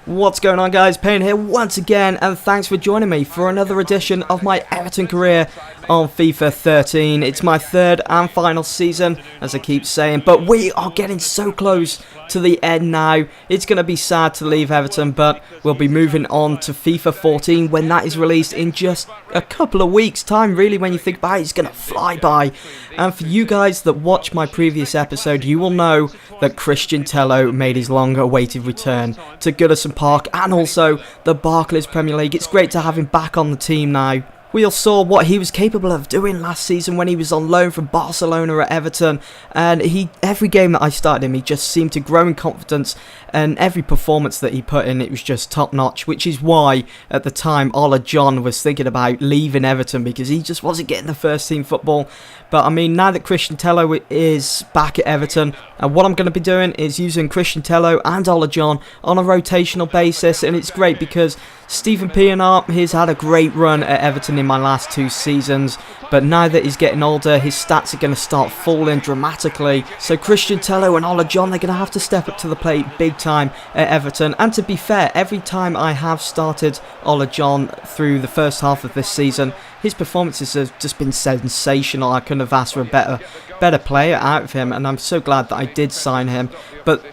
What's going on, guys? Payne here once again, and thanks for joining me for another edition of my Everton career on FIFA 13. It's my third and final season, as I keep saying, but we are getting so close to the end now. It's going to be sad to leave Everton, but we'll be moving on to FIFA 14 when that is released in just a couple of weeks' time. Really, when you think about it, it's going to fly by. And for you guys that watched my previous episode, you will know that Christian Tello made his long-awaited return to Goodison Park and also the Barclays Premier League. It's great to have him back on the team now. We all saw what he was capable of doing last season when he was on loan from Barcelona at Everton, and every game that I started him, he just seemed to grow in confidence, and every performance that he put in, it was just top notch, which is why at the time Ola John was thinking about leaving Everton because he just wasn't getting the first team football. But I mean, now that Christian Tello is back at Everton, what I'm going to be doing is using Christian Tello and Ola John on a rotational basis, and it's great because Stephen Pienaar, he's had a great run at Everton in my last two seasons, but now that he's getting older, his stats are going to start falling dramatically. So Christian Tello and Ola John, they're going to have to step up to the plate big time at Everton. And to be fair, every time I have started Ola John through the first half of this season, his performances have just been sensational. I couldn't have asked for a better player out of him, and I'm so glad that I did sign him. But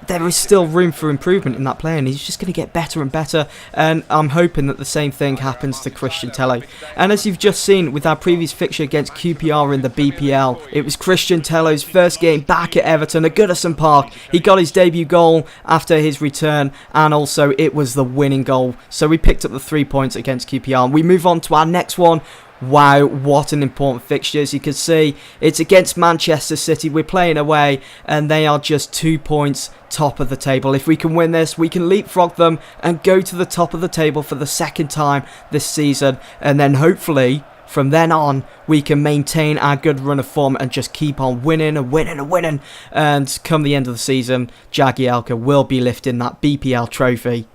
there is still room for improvement in that player, and he's just going to get better and better, and I'm hoping that the same thing happens to Christian Tello. And as you've just seen with our previous fixture against QPR in the BPL, it was Christian Tello's first game back at Everton at Goodison Park. He got his debut goal after his return, and also it was the winning goal. So we picked up the 3 points against QPR. We move on to our next one. Wow, what an important fixture. As you can see, it's against Manchester City. We're playing away, and they are just 2 points top of the table. If we can win this, we can leapfrog them and go to the top of the table for the second time this season, and then hopefully from then on we can maintain our good run of form and just keep on winning and winning and winning, and come the end of the season, Jagielka will be lifting that BPL trophy.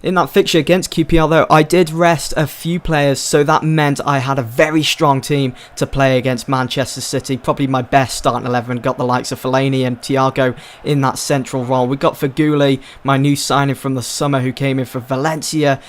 In that fixture against QPR though, I did rest a few players, so that meant I had a very strong team to play against Manchester City. Probably my best starting 11, got the likes of Fellaini and Thiago in that central role. We got Feghouli, my new signing from the summer who came in from Valencia.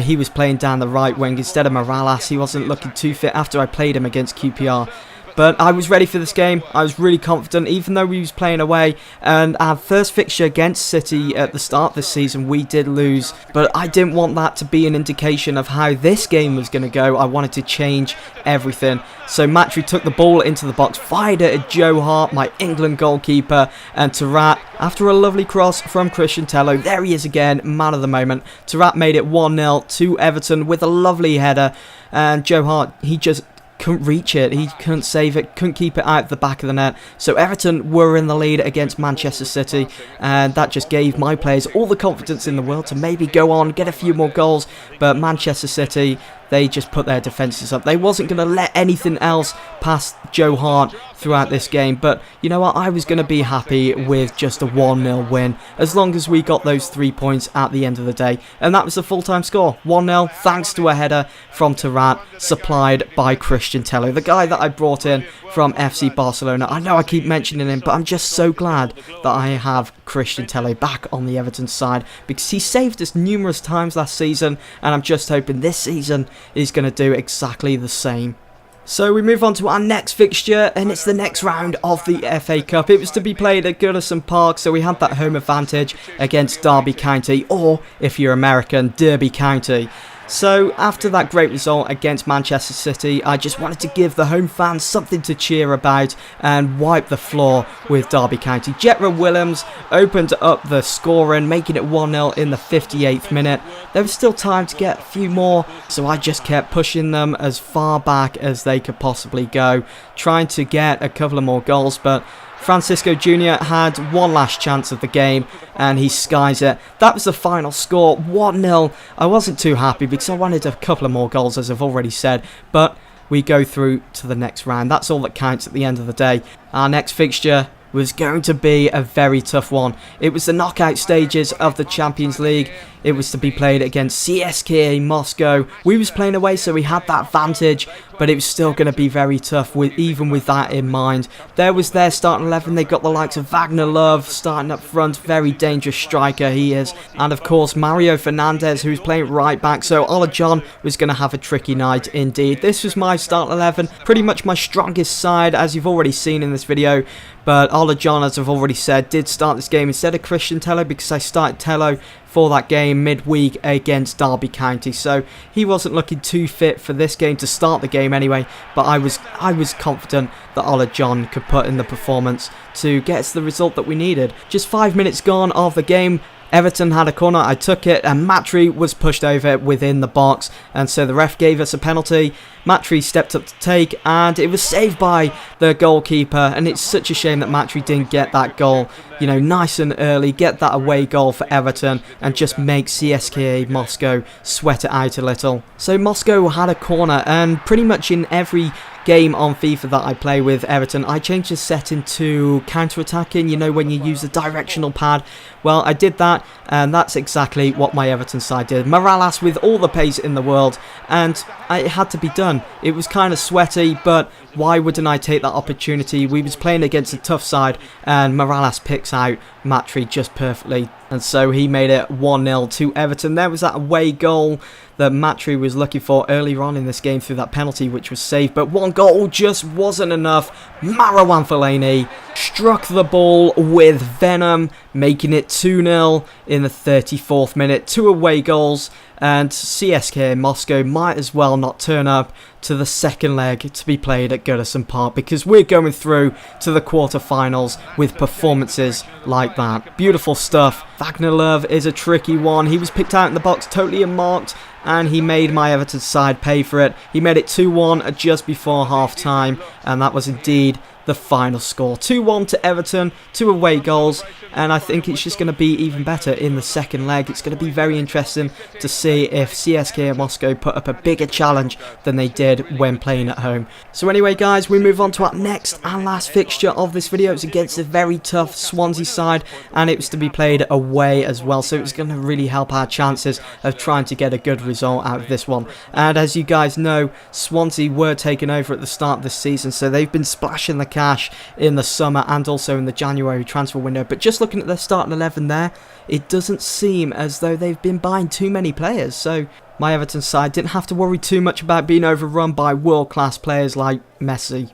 He was playing down the right wing instead of Morales. He wasn't looking too fit after I played him against QPR. But I was ready for this game. I was really confident, even though we was playing away. And our first fixture against City at the start of this season, we did lose. But I didn't want that to be an indication of how this game was going to go. I wanted to change everything. So Matri took the ball into the box, fired it at Joe Hart, my England goalkeeper. And Tarat, after a lovely cross from Christian Tello, there he is again, man of the moment. Tarat made it 1-0 to Everton with a lovely header. And Joe Hart, he just couldn't reach it, he couldn't save it, couldn't keep it out the back of the net. So Everton were in the lead against Manchester City, and that just gave my players all the confidence in the world to maybe go on, get a few more goals. But Manchester City, they just put their defences up. They wasn't going to let anything else past Joe Hart throughout this game. But you know what? I was going to be happy with just a 1-0 win, as long as we got those 3 points at the end of the day. And that was the full-time score. 1-0, thanks to a header from Tarat, supplied by Christian Tello, the guy that I brought in from FC Barcelona. I know I keep mentioning him, but I'm just so glad that I have Christian Tello back on the Everton side, because he saved us numerous times last season, and I'm just hoping this season is going to do exactly the same. So we move on to our next fixture, and it's the next round of the FA Cup. It was to be played at Goodison Park, so we had that home advantage against Derby County, or if you're American, Derby County. So after that great result against Manchester City, I just wanted to give the home fans something to cheer about and wipe the floor with Derby County. Jetro Willems opened up the scoring, making it 1-0 in the 58th minute. There was still time to get a few more, so I just kept pushing them as far back as they could possibly go, trying to get a couple of more goals, but Francisco Jr. had one last chance of the game, and he skies it. That was the final score, 1-0. I wasn't too happy because I wanted a couple of more goals, as I've already said, but we go through to the next round. That's all that counts at the end of the day. Our next fixture was going to be a very tough one. It was the knockout stages of the Champions League. it was to be played against CSKA Moscow. We was playing away, so we had that advantage, but it was still going to be very tough even with that in mind. There was their starting 11. They got the likes of Wagner Love starting up front, very dangerous striker he is, and of course Mario Fernandez, who's playing right back, so Ola John was going to have a tricky night indeed. This was my starting 11, pretty much my strongest side, as you've already seen in this video. But Ola John, as I've already said, did start this game instead of Christian Tello, because I started Tello for that game midweek against Derby County, so he wasn't looking too fit for this game to start the game anyway. But I was confident that Ola John could put in the performance to get us the result that we needed. Just 5 minutes gone of the game, Everton had a corner, I took it, and Matry was pushed over within the box, and so the ref gave us a penalty. Matry stepped up to take, and it was saved by the goalkeeper, and it's such a shame that Matry didn't get that goal, you know, nice and early, get that away goal for Everton, and just make CSKA Moscow sweat it out a little. So Moscow had a corner, and pretty much in every game on FIFA that I play with Everton, I changed the setting to counter-attacking, you know, when you use the directional pad. Well, I did that, and that's exactly what my Everton side did. Morales with all the pace in the world, and it had to be done. It was kind of sweaty, but why wouldn't I take that opportunity? We was playing against a tough side, and Morales picks out Matry just perfectly, and so he made it 1-0 to Everton. There was that away goal that Matry was looking for earlier on in this game through that penalty, which was saved, but one goal just wasn't enough. Marouane Fellaini struck the ball with venom, making it 2-0 in the 34th minute. 2 away goals, and CSKA Moscow might as well not turn up to the second leg to be played at Goodison Park, because we're going through to the quarterfinals with performances like that. Beautiful stuff. Wagner Love is a tricky one. He was picked out in the box, totally unmarked, and he made my Everton side pay for it. He made it 2-1 just before half time, and that was indeed the final score. 2-1 to Everton, 2 away goals, and I think it's just going to be even better in the second leg. It's going to be very interesting to see if CSKA Moscow put up a bigger challenge than they did when playing at home. So anyway guys, we move on to our next and last fixture of this video. It's against a very tough Swansea side, and it was to be played away as well, so it's going to really help our chances of trying to get a good result out of this one. And as you guys know, Swansea were taken over at the start of this season, so they've been splashing the cash in the summer and also in the January transfer window. But just looking at their starting 11 there, it doesn't seem as though they've been buying too many players. So my Everton side didn't have to worry too much about being overrun by world-class players like Messi.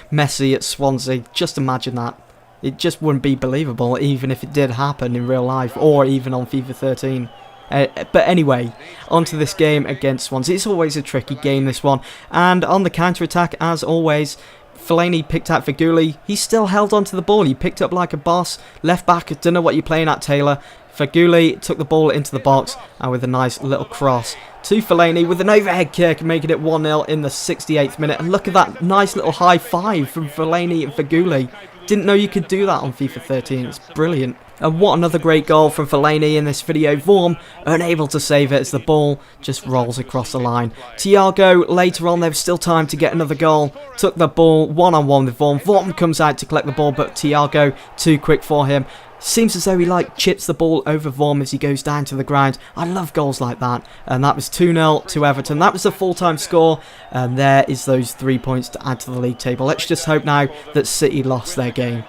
Messi at Swansea, just imagine that. It just wouldn't be believable even if it did happen in real life or even on FIFA 13. But anyway, onto this game against Swansea. It's always a tricky game, this one. And on the counter-attack, as always, Fellaini picked out Feghouli. He still held onto the ball. He picked up like a boss. Left back, I don't know what you're playing at, Taylor. Feghouli took the ball into the box, and with a nice little cross to Fellaini with an overhead kick, making it 1-0 in the 68th minute. And look at that nice little high five from Fellaini and Feghouli. Didn't know you could do that on FIFA 13. It's brilliant. And what another great goal from Fellaini in this video. Vorm unable to save it as the ball just rolls across the line. Thiago, later on, there was still time to get another goal. Took the ball one-on-one with Vorm. Vorm comes out to collect the ball, but Thiago too quick for him. Seems as though he chips the ball over Vorm as he goes down to the ground. I love goals like that. And that was 2-0 to Everton. That was the full-time score. And there is those 3 points to add to the league table. Let's just hope now that City lost their game.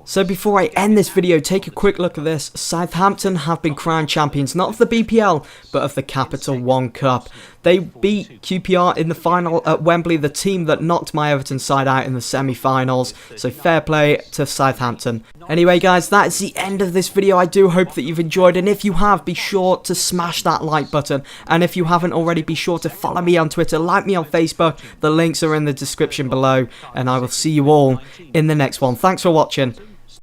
So before I end this video, take a quick look at this. Southampton have been crowned champions, not of the BPL, but of the Capital One Cup. They beat QPR in the final at Wembley, the team that knocked my Everton side out in the semi-finals. So fair play to Southampton. Anyway guys, that is the end of this video. I do hope that you've enjoyed, and if you have, be sure to smash that like button. And if you haven't already, be sure to follow me on Twitter, like me on Facebook. The links are in the description below, and I will see you all in the next one. Thanks for watching.